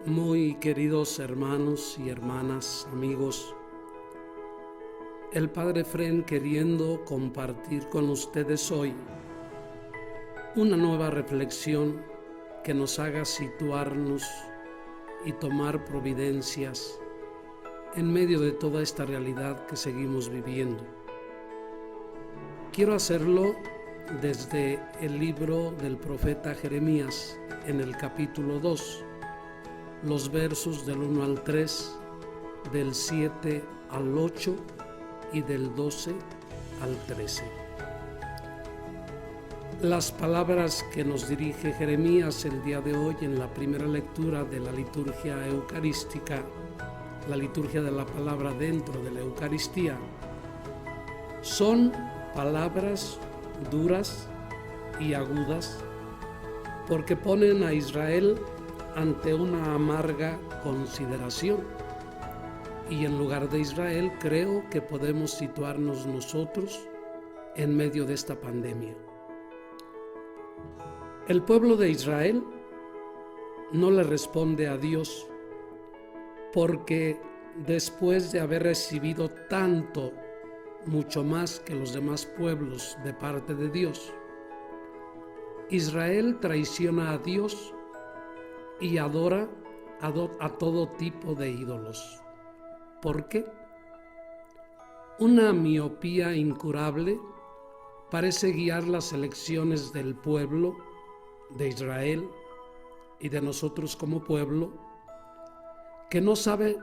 Muy queridos hermanos y hermanas, amigos, el Padre Fren queriendo compartir con ustedes hoy una nueva reflexión que nos haga situarnos y tomar providencias en medio de toda esta realidad que seguimos viviendo. Quiero hacerlo desde el libro del profeta Jeremías en el capítulo 2, los versos del 1 al 3, del 7 al 8 y del 12 al 13. Las palabras que nos dirige Jeremías el día de hoy en la primera lectura de la liturgia eucarística, la liturgia de la palabra dentro de la Eucaristía, son palabras duras y agudas porque ponen a Israel ante una amarga consideración. Y en lugar de Israel, creo que podemos situarnos nosotros en medio de esta pandemia. El pueblo de Israel no le responde a Dios porque después de haber recibido tanto, mucho más que los demás pueblos de parte de Dios, Israel traiciona a Dios y adora a todo tipo de ídolos. ¿Por qué? Una miopía incurable parece guiar las elecciones del pueblo de Israel y de nosotros como pueblo, que no sabe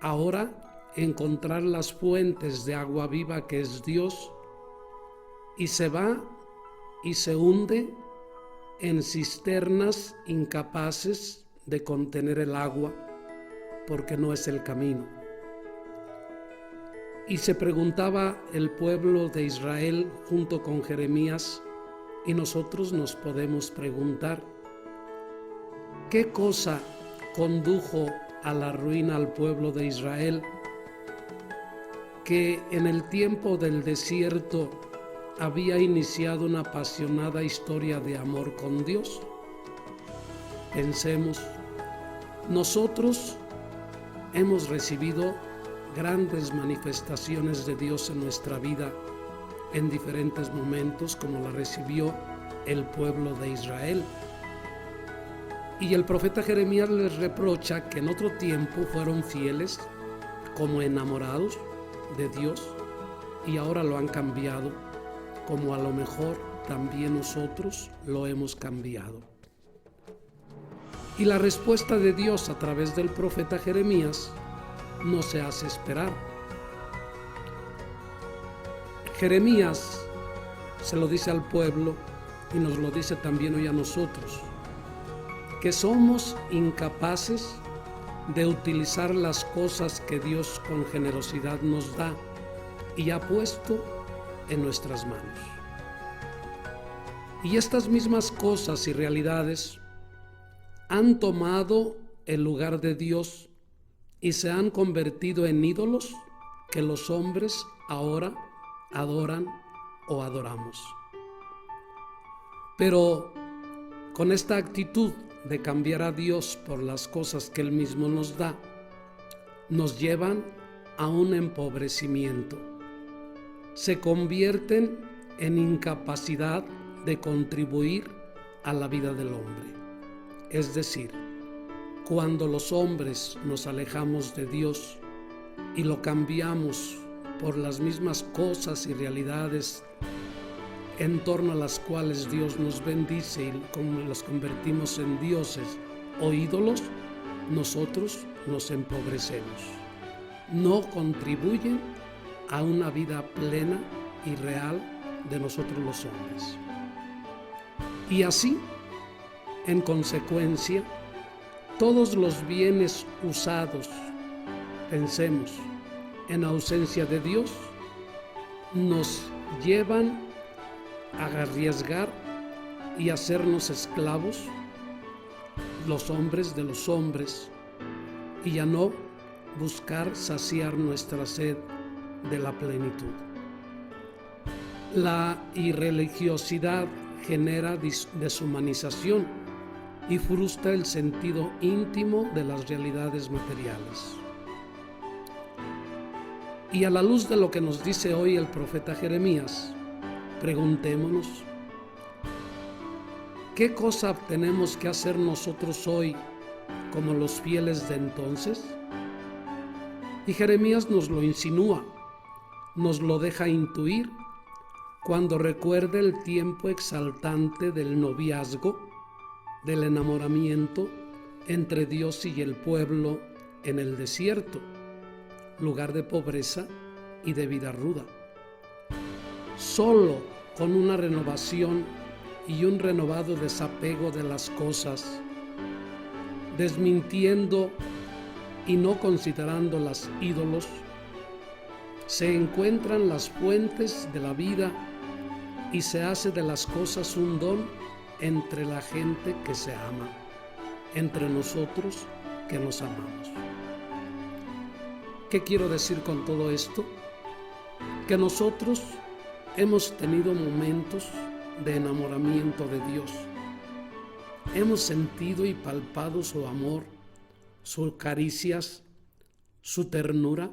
ahora encontrar las fuentes de agua viva que es Dios, y se va y se hunde en cisternas incapaces de contener el agua, porque no es el camino. Y se preguntaba el pueblo de Israel junto con Jeremías, y nosotros nos podemos preguntar, ¿qué cosa condujo a la ruina al pueblo de Israel, que en el tiempo del desierto había iniciado una apasionada historia de amor con Dios? Pensemos, nosotros hemos recibido grandes manifestaciones de Dios en nuestra vida en diferentes momentos, como la recibió el pueblo de Israel. Y el profeta Jeremías les reprocha que en otro tiempo fueron fieles como enamorados de Dios y ahora lo han cambiado, como a lo mejor también nosotros lo hemos cambiado. Y la respuesta de Dios a través del profeta Jeremías no se hace esperar. Jeremías se lo dice al pueblo y nos lo dice también hoy a nosotros, que somos incapaces de utilizar las cosas que Dios con generosidad nos da y ha puesto en nuestras manos. Y estas mismas cosas y realidades han tomado el lugar de Dios y se han convertido en ídolos que los hombres ahora adoran o adoramos. Pero con esta actitud de cambiar a Dios por las cosas que Él mismo nos da, nos llevan a un empobrecimiento. Se convierten en incapacidad de contribuir a la vida del hombre. Es decir, cuando los hombres nos alejamos de Dios y lo cambiamos por las mismas cosas y realidades en torno a las cuales Dios nos bendice y los convertimos en dioses o ídolos, nosotros nos empobrecemos. No contribuyen a una vida plena y real de nosotros los hombres. Y así, en consecuencia, todos los bienes usados, pensemos, en ausencia de Dios, nos llevan a arriesgar y hacernos esclavos, los hombres de los hombres, y a no buscar saciar nuestra sed de la plenitud. La irreligiosidad genera deshumanización y frustra el sentido íntimo de las realidades materiales. Y a la luz de lo que nos dice hoy el profeta Jeremías, preguntémonos, ¿qué cosa tenemos que hacer nosotros hoy como los fieles de entonces? Y Jeremías nos lo insinúa, nos lo deja intuir cuando recuerda el tiempo exaltante del noviazgo, del enamoramiento entre Dios y el pueblo en el desierto, lugar de pobreza y de vida ruda. Solo con una renovación y un renovado desapego de las cosas, desmintiendo y no considerando las ídolos, se encuentran las fuentes de la vida y se hace de las cosas un don entre la gente que se ama, entre nosotros que nos amamos. ¿Qué quiero decir con todo esto? Que nosotros hemos tenido momentos de enamoramiento de Dios. Hemos sentido y palpado su amor, sus caricias, su ternura,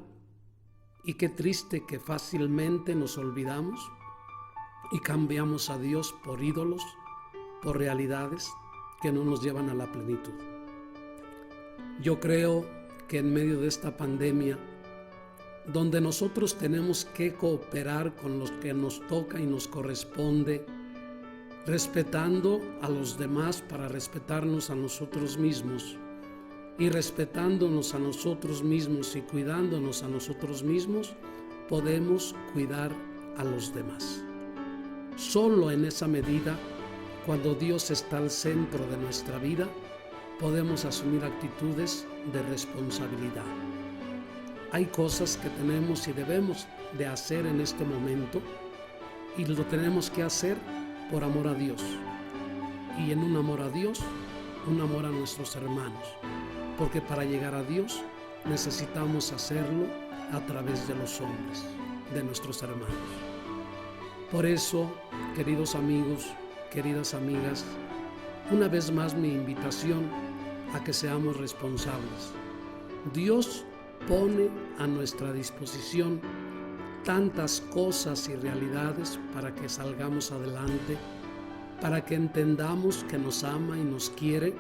y qué triste que fácilmente nos olvidamos y cambiamos a Dios por ídolos, por realidades que no nos llevan a la plenitud. Yo creo que en medio de esta pandemia, donde nosotros tenemos que cooperar con los que nos toca y nos corresponde, respetando a los demás para respetarnos a nosotros mismos, y respetándonos a nosotros mismos y cuidándonos a nosotros mismos, podemos cuidar a los demás. Solo en esa medida, cuando Dios está al centro de nuestra vida, podemos asumir actitudes de responsabilidad. Hay cosas que tenemos y debemos de hacer en este momento, y lo tenemos que hacer por amor a Dios. Y en un amor a Dios, un amor a nuestros hermanos. Porque para llegar a Dios necesitamos hacerlo a través de los hombres, de nuestros hermanos. Por eso, queridos amigos, queridas amigas, una vez más mi invitación a que seamos responsables. Dios pone a nuestra disposición tantas cosas y realidades para que salgamos adelante, para que entendamos que nos ama y nos quiere,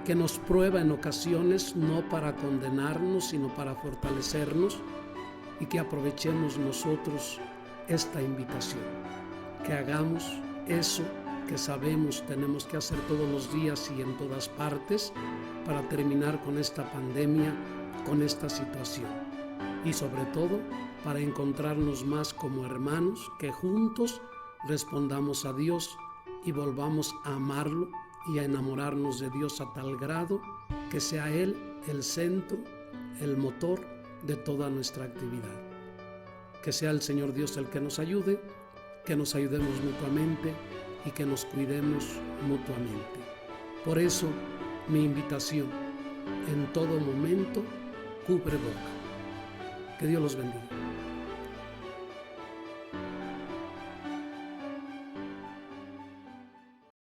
que nos prueba en ocasiones no para condenarnos, sino para fortalecernos, y que aprovechemos nosotros esta invitación, que hagamos eso que sabemos tenemos que hacer todos los días y en todas partes para terminar con esta pandemia, con esta situación, y sobre todo para encontrarnos más como hermanos, que juntos respondamos a Dios y volvamos a amarlo y a enamorarnos de Dios a tal grado que sea Él el centro, el motor de toda nuestra actividad. Que sea el Señor Dios el que nos ayude, que nos ayudemos mutuamente y que nos cuidemos mutuamente. Por eso, mi invitación, en todo momento, cubre boca. Que Dios los bendiga.